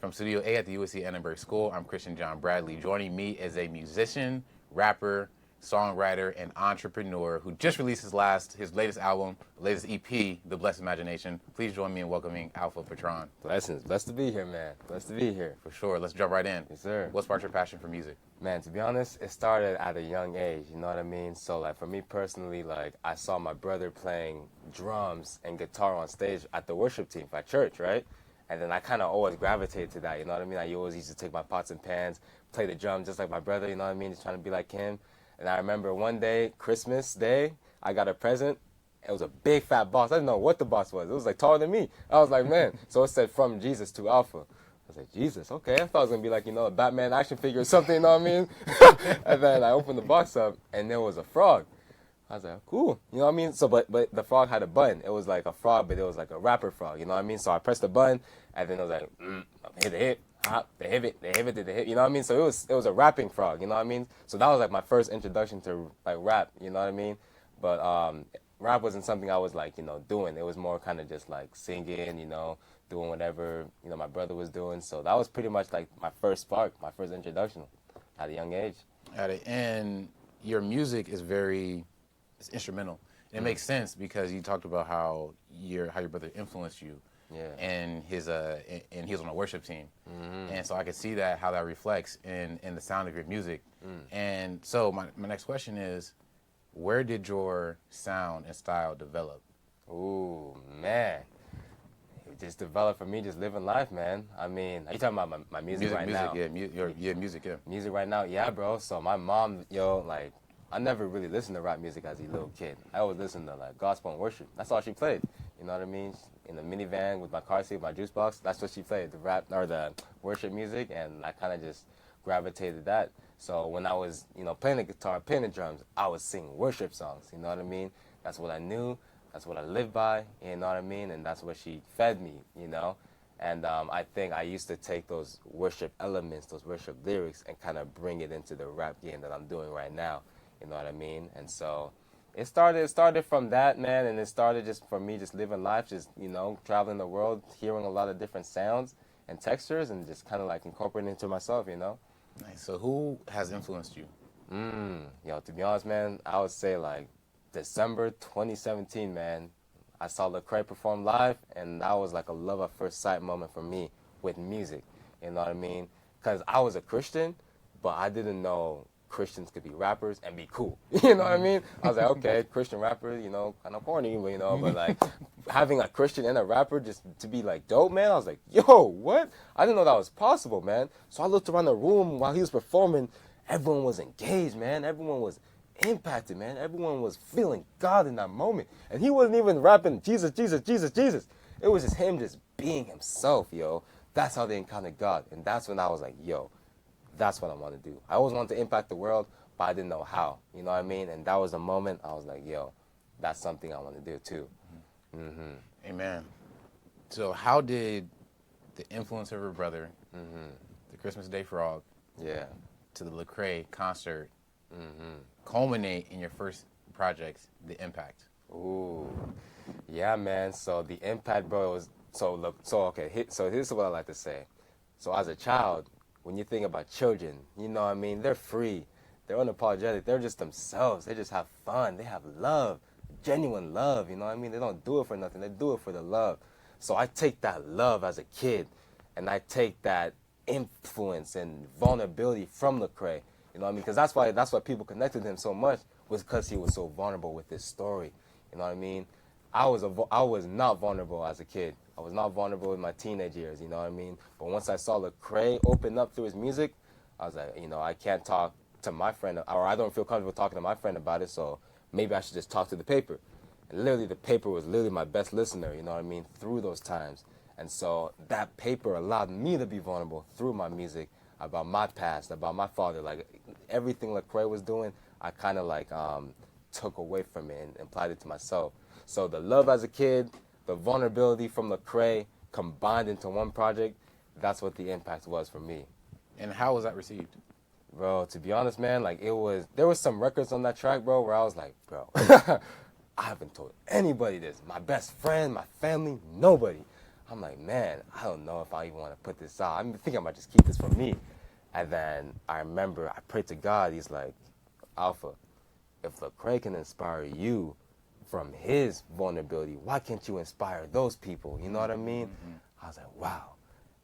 From Studio A at the USC Edinburgh School, I'm Christian John Bradley. Joining me is a musician, rapper, songwriter, and entrepreneur who just released his latest album, latest EP, The Blessed Imagination. Please join me in welcoming Alpha Patron. Blessings. Blessed to be here, man. Blessed to be here. For sure. Let's jump right in. Yes, sir. What sparked your passion for music? Man, to be honest, it started at a young age, you know what I mean? So, like, for me personally, like, I saw my brother playing drums and guitar on stage at the worship team at church, right? And then I kind of always gravitated to that, you know what I mean? I always used to take my pots and pans, play the drum just like my brother, you know what I mean? Just trying to be like him. And I remember one day, Christmas Day, I got a present. It was a big fat box. I didn't know what the box was. It was like taller than me. I was like, man. So it said from Jesus to Alpha. I was like, Jesus, okay. I thought it was going to be like, you know, a Batman action figure or something, you know what I mean? And then I opened the box up, and there was a frog. I was like, cool, you know what I mean? So, but the frog had a button. It was like a frog, but it was like a rapper frog, you know what I mean? So I pressed the button, and then it was like, hit the hip, hop, the hip, did the hip, you know what I mean? So it was a rapping frog, you know what I mean? So that was like my first introduction to like rap, you know what I mean? But rap wasn't something I was like, you know, doing. It was more kind of just like singing, you know, doing whatever, you know, my brother was doing. So that was pretty much like my first spark, my first introduction at a young age. And your music is it's instrumental. And it makes sense because you talked about how your brother influenced you. Yeah. And he was on a worship team. And so I could see that, how that reflects in the sound of your music. And so my next question is, where did your sound and style develop? Ooh, man. It just developed for me just living life, man. I mean, are you talking about my music right now? Yeah, music, yeah. Music right now, yeah, bro. So my mom, like, I never really listened to rap music as a little kid. I always listened to, like, gospel and worship. That's all she played, you know what I mean? In the minivan with my car seat, my juice box, that's what she played, the rap or the worship music, and I kind of just gravitated that. So when I was, you know, playing the guitar, playing the drums, I was singing worship songs, you know what I mean? That's what I knew, that's what I lived by, you know what I mean? And that's what she fed me, you know? And I think I used to take those worship elements, those worship lyrics, and kind of bring it into the rap game that I'm doing right now, you know what I mean? And so it started from that, man, and it started just for me just living life, just, you know, traveling the world, hearing a lot of different sounds and textures, and just kind of like incorporating into myself, you know? Nice. So who has influenced you? Yo, to be honest, man, I would say like December 2017, man. I saw Lecrae perform live, and that was like a love at first sight moment for me with music, you know what I mean? Because I was a Christian, but I didn't know Christians could be rappers and be cool. You know what I mean? I was like, okay, Christian rapper, you know, kind of corny, but, you know, but like having a Christian and a rapper just to be like dope, man, I was like, yo, what? I didn't know that was possible, man. So I looked around the room while he was performing. Everyone was engaged, man. Everyone was impacted, man. Everyone was feeling God in that moment. And he wasn't even rapping Jesus, Jesus, Jesus, Jesus. It was just him just being himself, yo. That's how they encountered God. And that's when I was like, yo, that's what I want to do. I always wanted to impact the world, but I didn't know how. You know what I mean? And that was the moment I was like, yo, that's something I want to do too. Amen. So how did the influence of your brother, the Christmas Day Frog, Yeah. to the Lecrae concert, culminate in your first project, The Impact? Ooh. Yeah, man. So the impact, bro, was so here's what I like to say. So as a child, when you think about children, you know what I mean? They're free. They're unapologetic. They're just themselves. They just have fun. They have love, genuine love, you know what I mean? They don't do it for nothing. They do it for the love. So I take that love as a kid, and I take that influence and vulnerability from Lecrae, you know what I mean? Because that's why people connected to him so much, was because he was so vulnerable with his story, you know what I mean? I was not vulnerable as a kid. I was not vulnerable in my teenage years, you know what I mean? But once I saw Lecrae open up through his music, I was like, you know, I can't talk to my friend, or I don't feel comfortable talking to my friend about it, so maybe I should just talk to the paper. And literally, the paper was literally my best listener, you know what I mean, through those times. And so that paper allowed me to be vulnerable through my music about my past, about my father. Like, everything Lecrae was doing, I kind of like took away from it and applied it to myself. So the love as a kid, the vulnerability from Lecrae combined into one project, that's what the impact was for me. And how was that received? Bro, to be honest, man, like there was some records on that track, bro, where I was like, bro, I haven't told anybody this. My best friend, my family, nobody. I'm like, man, I don't know if I even want to put this out. I'm thinking I might just keep this for me. And then I remember I prayed to God. He's like, Alpha, if Lecrae can inspire you from his vulnerability, why can't you inspire those people? You know what I mean? I was like, wow.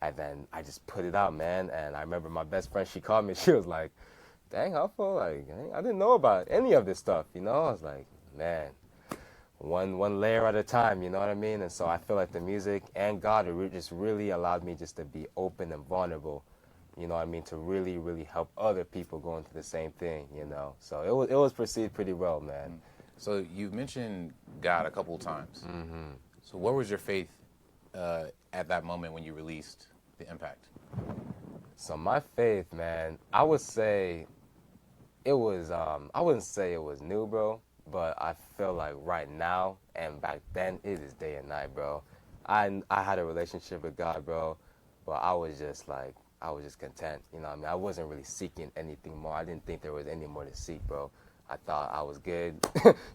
And then I just put it out, man. And I remember my best friend, she called me. She was like, dang, Alpha, like, I didn't know about any of this stuff, you know? I was like, man, one layer at a time, you know what I mean? And so I feel like the music and God just really allowed me just to be open and vulnerable, you know what I mean, to really, really help other people go into the same thing, you know? So it was perceived pretty well, man. So you mentioned God a couple of times. So where was your faith at that moment when you released The Impact? So my faith, man, I would say it was, I wouldn't say it was new, bro, but I feel like right now and back then, it is day and night, bro. I had a relationship with God, bro, but I was just content, you know what I mean? I wasn't really seeking anything more. I didn't think there was any more to seek, bro. I thought I was good,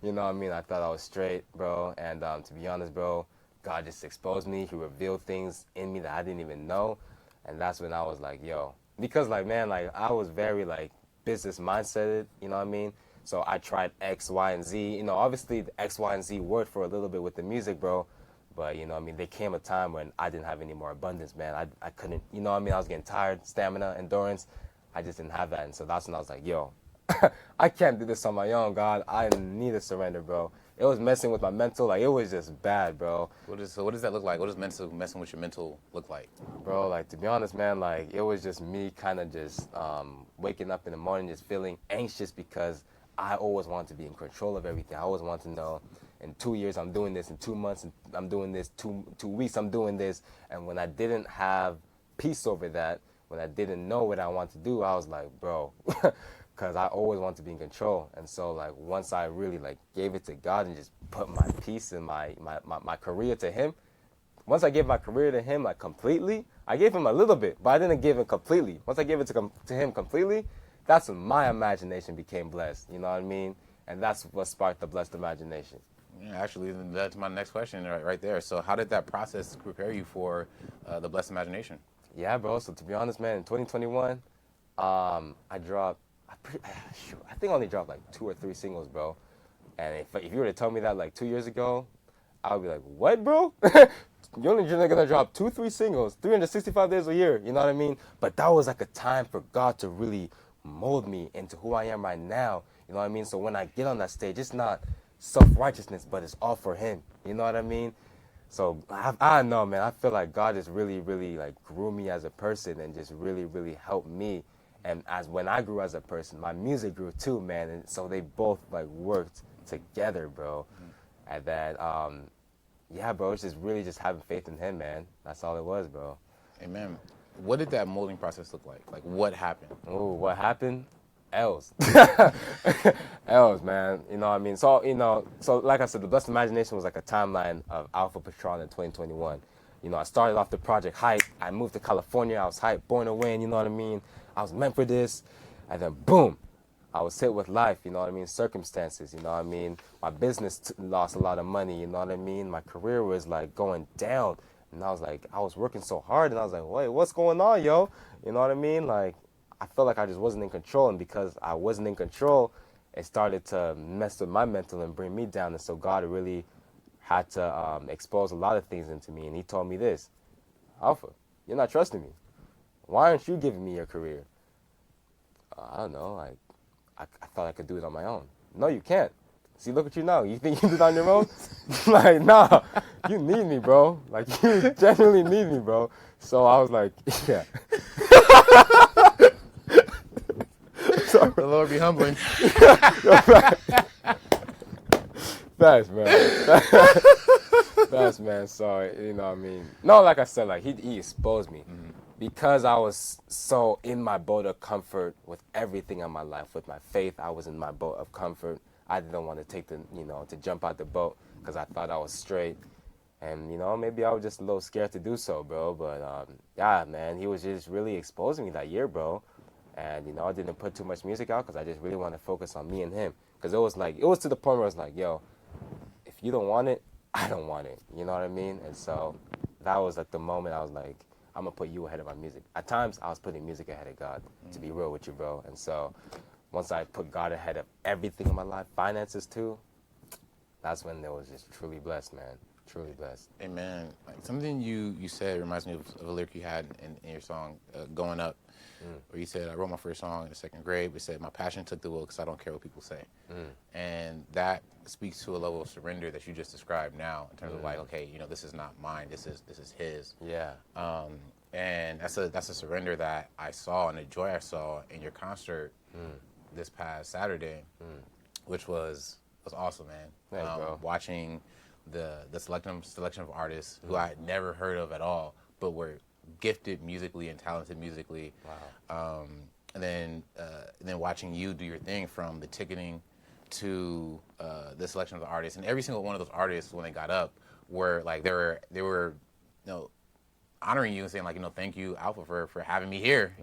you know what I mean? I thought I was straight, bro, and to be honest, bro, God just exposed me. He revealed things in me that I didn't even know, and that's when I was like, yo, because like, man, like I was very like business mindseted, you know what I mean? So I tried X, Y, and Z. You know, obviously the X, Y, and Z worked for a little bit with the music, bro. But, you know what I mean, there came a time when I didn't have any more abundance, man. I couldn't, you know what I mean? I was getting tired, stamina, endurance. I just didn't have that. And so that's when I was like, yo, I can't do this on my own, God. I need to surrender, bro. It was messing with my mental. Like, it was just bad, bro. So what does that look like? What does messing with your mental look like? Bro, like, to be honest, man, like, it was just me kind of just waking up in the morning just feeling anxious because I always wanted to be in control of everything. I always wanted to know, in 2 years I'm doing this, in 2 months I'm doing this, two weeks I'm doing this. And when I didn't have peace over that, when I didn't know what I wanted to do, I was like, bro, because I always wanted to be in control. And so, like, once I really, like, gave it to God and just put my peace and my career to him, once I gave my career to him, like, completely, I gave him a little bit, but I didn't give it completely. Once I gave it to him completely, that's when my imagination became blessed, you know what I mean? And that's what sparked the blessed imagination. Yeah, actually, that's my next question right there. So how did that process prepare you for the blessed imagination? Yeah, bro. So to be honest, man, in 2021, I dropped, I think I only dropped like 2 or 3 singles, bro. And if you were to tell me that like 2 years ago, I would be like, what, bro? You're only gonna drop 2, 3 singles, 365 days a year, you know what I mean? But that was like a time for God to really mold me into who I am right now, you know what I mean? So when I get on that stage, it's not self-righteousness, but it's all for him, you know what I mean? So I know, man, I feel like God just really, really like grew me as a person and just really, really helped me. And as when I grew as a person, my music grew too, man. And so they both like worked together, bro. And that, yeah, bro, it's just really just having faith in him, man. That's all it was, bro. Amen. What did that molding process look like? Like, what happened? Oh, what happened? L's. L's, man. You know what I mean? So, you know, so like I said, the Blessed Imagination was like a timeline of Alpha Patron in 2021. You know, I started off the project hype. I moved to California. I was hype, born to win, you know what I mean? I was meant for this. And then, boom, I was hit with life, you know what I mean? Circumstances, you know what I mean? My business lost a lot of money, you know what I mean? My career was like going down. And I was like, I was working so hard. And I was like, wait, what's going on, yo? You know what I mean? Like, I felt like I just wasn't in control, and because I wasn't in control, it started to mess with my mental and bring me down. And so God really had to expose a lot of things into me, and he told me this: Alpha, you're not trusting me. Why aren't you giving me your career? I don't know. I thought I could do it on my own. No, you can't. See, look at you now. You think you can do it on your own? Like, nah, you need me, bro. Like, you genuinely need me, bro. So I was like, yeah. The Lord be humbling. Facts, man. Facts, man. So, you know what I mean? No, like I said, like, he exposed me. Because I was so in my boat of comfort with everything in my life. With my faith, I was in my boat of comfort. I didn't want to take to jump out the boat because I thought I was straight. And, you know, maybe I was just a little scared to do so, bro. But, yeah, man, he was just really exposing me that year, bro. And, you know, I didn't put too much music out because I just really want to focus on me and him. Because it was to the point where I was like, yo, if you don't want it, I don't want it. You know what I mean? And so that was like the moment I was like, I'm gonna put you ahead of my music. At times, I was putting music ahead of God, to be real with you, bro. And so, once I put God ahead of everything in my life, finances too, that's when it was just truly blessed, man. Truly blessed. Amen. Like something you said reminds me of a lyric you had in your song, "Going Up," where you said, "I wrote my first song in the second grade, but said my passion took the wheel because I don't care what people say," and that speaks to a level of surrender that you just described now in terms of like, okay, this is not mine, this is His. Yeah. And that's a surrender that I saw and the joy I saw in your concert this past Saturday, which was awesome, man. Thanks, bro. Watching the selection of artists who I had never heard of at all, but were gifted musically and talented musically. Wow. And then watching you do your thing from the ticketing to the selection of the artists, and every single one of those artists when they got up were like they were honoring you and saying like thank you Alpha for having me here.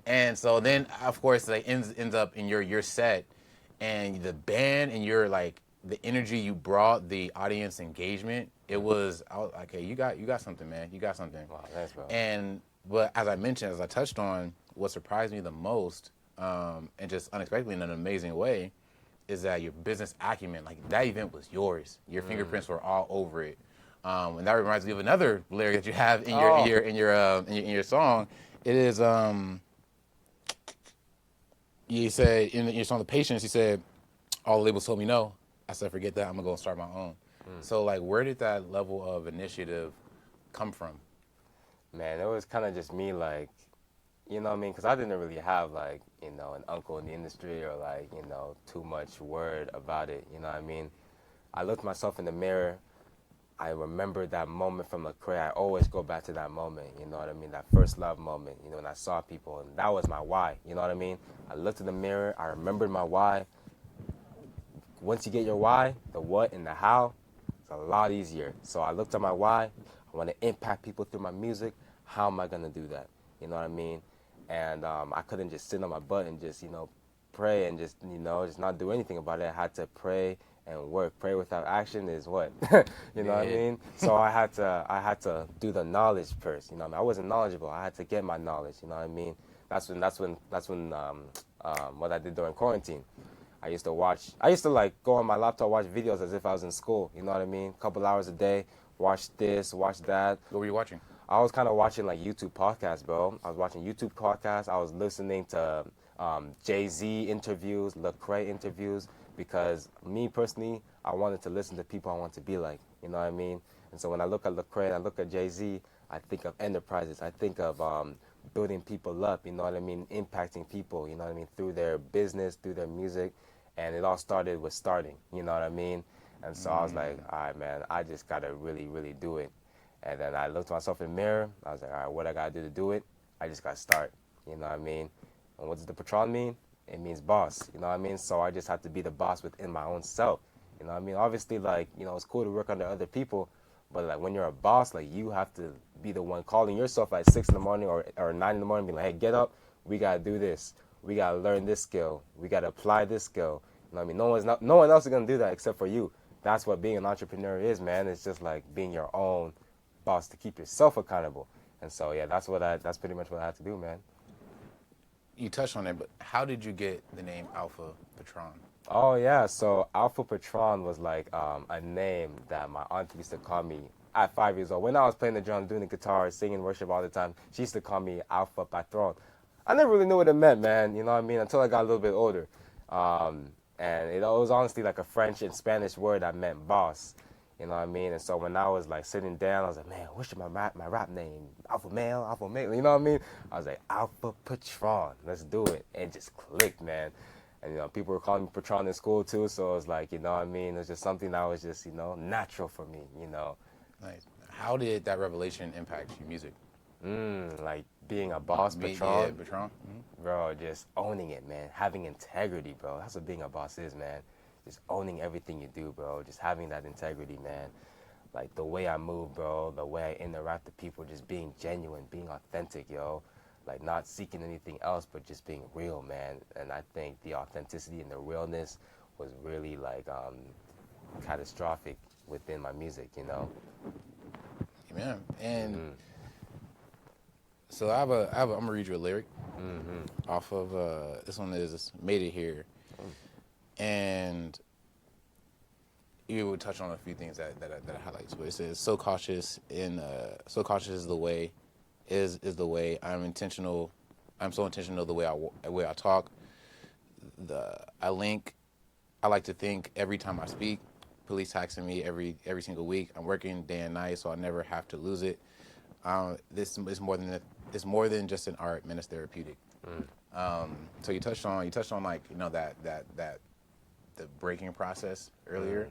And so then of course like ends up in your set and the band and your like the energy you brought, the audience engagement, I was like, hey, you got something, man. You got something. Wow, thanks, bro. But as I touched on, what surprised me the most, and just unexpectedly in an amazing way, is that your business acumen, like that event was yours. Your fingerprints were all over it. And that reminds me of another lyric that you have in your song. It is you said in your song "The Patience," you said, "All the labels told me no." I said, "Forget that. I'm gonna go and start my own." So like, where did that level of initiative come from? Man, it was kind of just me, like, you know what I mean? Because I didn't really have, like, an uncle in the industry or, like, too much word about it, you know what I mean? I looked myself in the mirror. I remember that moment from Lecrae. I always go back to that moment, you know what I mean? That first love moment, when I saw people. And that was my why, you know what I mean? I looked in the mirror. I remembered my why. Once you get your why, the what and the how, it's a lot easier. So I looked at my why. I want to impact people through my music. How am I going to do that? You know what I mean? And I couldn't just sit on my butt and just, pray and just, just not do anything about it. I had to pray and work. Pray without action is what? You know what I mean? So I had to do the knowledge first. You know what I mean? I wasn't knowledgeable. I had to get my knowledge. You know what I mean? That's when what I did during quarantine. I used to like go on my laptop, watch videos as if I was in school. You know what I mean? A couple hours a day, watch this, watch that. What were you watching? I was kind of watching like YouTube podcasts, bro. I was watching YouTube podcasts. I was listening to Jay-Z interviews, Lecrae interviews, because me personally, I wanted to listen to people I want to be like. You know what I mean? And so when I look at Lecrae and I look at Jay-Z, I think of enterprises. I think of building people up. You know what I mean? Impacting people. You know what I mean? Through their business, through their music. And it all started with starting, you know what I mean? And so I was like, all right, man, I just got to really, really do it. And then I looked myself in the mirror. I was like, all right, what I got to do to do it? I just got to start, you know what I mean? And what does the Patron mean? It means boss, you know what I mean? So I just have to be the boss within my own self, you know what I mean? Obviously, like, it's cool to work under other people, but like when you're a boss, like you have to be the one calling yourself at 6 in the morning or 9 in the morning, being like, hey, get up, we got to do this. We got to learn this skill. We got to apply this skill. You know what I mean? No one else is going to do that except for you. That's what being an entrepreneur is, man. It's just like being your own boss to keep yourself accountable. And so, yeah, that's pretty much what I had to do, man. You touched on it, but how did you get the name Alpha Patron? Oh, yeah. So Alpha Patron was like a name that my aunt used to call me at 5 years old. When I was playing the drums, doing the guitar, singing worship all the time, she used to call me Alpha Patron. I never really knew what it meant, man, you know what I mean, until I got a little bit older. And it was honestly like a French and Spanish word that meant boss, you know what I mean? And so when I was like sitting down, I was like, man, what should my rap name? Alpha Male, you know what I mean? I was like, Alpha Patron, let's do it. And it just clicked, man. And, people were calling me Patron in school too, so it was like, you know what I mean? It was just something that was just, natural for me, Nice. How did that revelation impact your music? Like being a boss, Patron. Yeah, Patron. Mm-hmm. Bro, just owning it, man. Having integrity, bro. That's what being a boss is, man. Just owning everything you do, bro. Just having that integrity, man. Like the way I move, bro. The way I interact with people. Just being genuine, being authentic, yo. Like not seeking anything else, but just being real, man. And I think the authenticity and the realness was really like catastrophic within my music, Amen. And so I'm gonna read you a lyric off of this one is Made It Here, and you would touch on a few things that I highlight. But it says, so cautious is the way, is the way. I'm so intentional the way I talk. I like to think every time I speak. Police taxing me every single week. I'm working day and night, so I never have to lose it. This is more than just an art, man. It's therapeutic. So you touched on like that the breaking process earlier.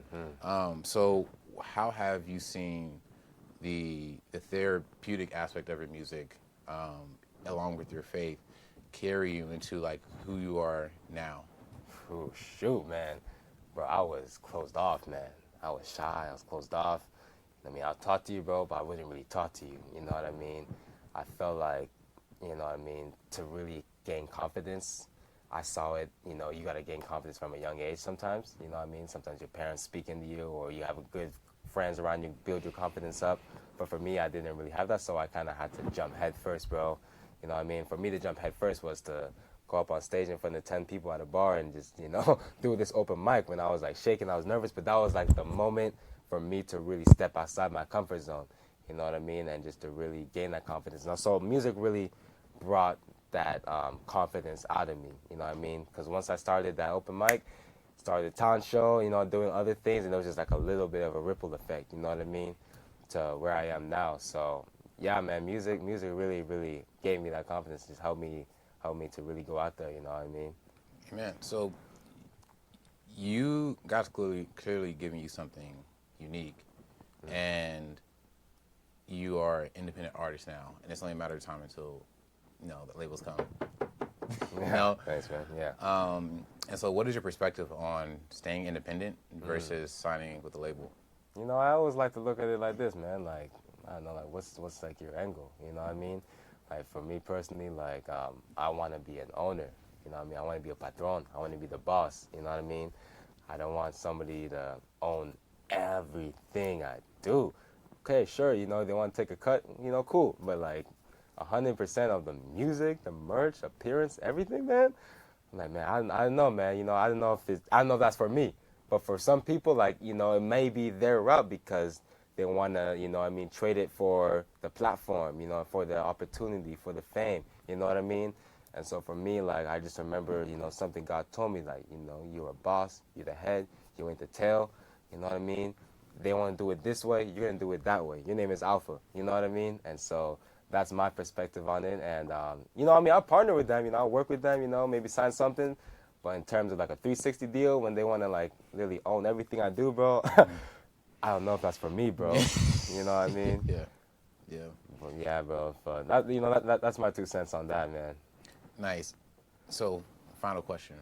So how have you seen the therapeutic aspect of your music, along with your faith, carry you into like who you are now? Ooh, shoot, man. Bro, I was closed off, man. I was shy. I was closed off. I mean, I'll talk to you, bro, but I wouldn't really talk to you. You know what I mean? I felt like, you know what I mean, to really gain confidence, I saw it, you know, you got to gain confidence from a young age sometimes. You know what I mean? Sometimes your parents speaking to you or you have a good friends around you, build your confidence up. But for me, I didn't really have that, so I kind of had to jump head first, bro. You know what I mean? For me to jump head first was to go up on stage in front of 10 people at a bar and just, you know, do this open mic. When I was like shaking, I was nervous, but that was like the moment for me to really step outside my comfort zone, you know what I mean? And just to really gain that confidence. And so music really brought that confidence out of me, you know what I mean? Because once I started that open mic, started a talent show, you know, doing other things, and it was just like a little bit of a ripple effect, you know what I mean, to where I am now. So yeah, man, music really, really gave me that confidence, just helped me to really go out there, you know what I mean? Amen. So God's clearly giving you something unique, and you are an independent artist now, and it's only a matter of time until, you know, the labels come. You know? Thanks, man. Yeah. And so what is your perspective on staying independent versus signing with a label? You know, I always like to look at it like this, man. Like, I don't know, like, what's like your angle? You know what I mean? Like, for me personally, like, I want to be an owner. You know what I mean? I want to be a patron. I want to be the boss. You know what I mean? I don't want somebody to own everything I do. Okay, sure, you know, they want to take a cut, you know, cool. But, like, 100% of the music, the merch, appearance, everything, man. I'm like, man, I don't know, man. You know, I don't know if that's for me. But for some people, like, you know, it may be their route because they want to, you know what I mean, trade it for the platform, you know, for the opportunity, for the fame, you know what I mean? And so for me, like, I just remember, you know, something God told me, like, you know, you're a boss, you're the head, you ain't the tail, you know what I mean? They want to do it this way, you're going to do it that way. Your name is Alpha, you know what I mean? And so that's my perspective on it. And, you know, I mean, I'll partner with them, you know, I'll work with them, you know, maybe sign something. But in terms of like a 360 deal, when they want to like really own everything I do, bro, I don't know if that's for me, bro. You know what I mean? Yeah. Yeah. But yeah, bro. But that, you know, that's my 2 cents on that, man. Nice. So, final question.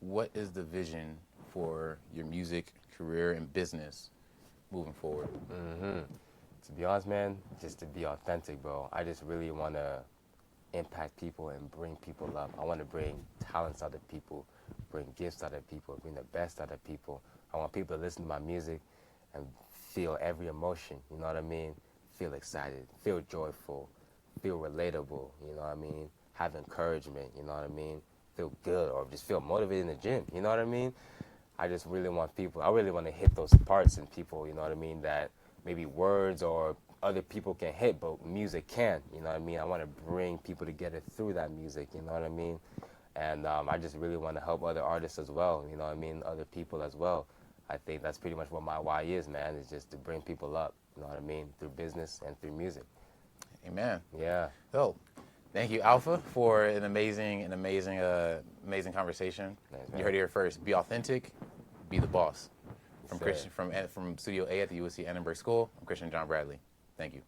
What is the vision for your music career and business moving forward? To be honest, man, just to be authentic, bro. I just really want to impact people and bring people up. I want to bring talents out of people, bring gifts out of people, bring the best out of people. I want people to listen to my music and feel every emotion, you know what I mean? Feel excited, feel joyful, feel relatable, you know what I mean? Have encouragement, you know what I mean? Feel good or just feel motivated in the gym, you know what I mean? I just really want people, I really want to hit those parts in people, you know what I mean, that maybe words or other people can hit, but music can, you know what I mean? I want to bring people together through that music, you know what I mean? And I just really want to help other artists as well, you know what I mean? Other people as well. I think that's pretty much what my why is, man, is just to bring people up, you know what I mean? Through business and through music. Amen. Yeah. So, thank you, Alpha, for an amazing conversation. Thanks, You man. heard it here first. Be authentic, be the boss. From Sir. Christian, from Studio A at the USC Edinburgh School, I'm Christian John Bradley. Thank you.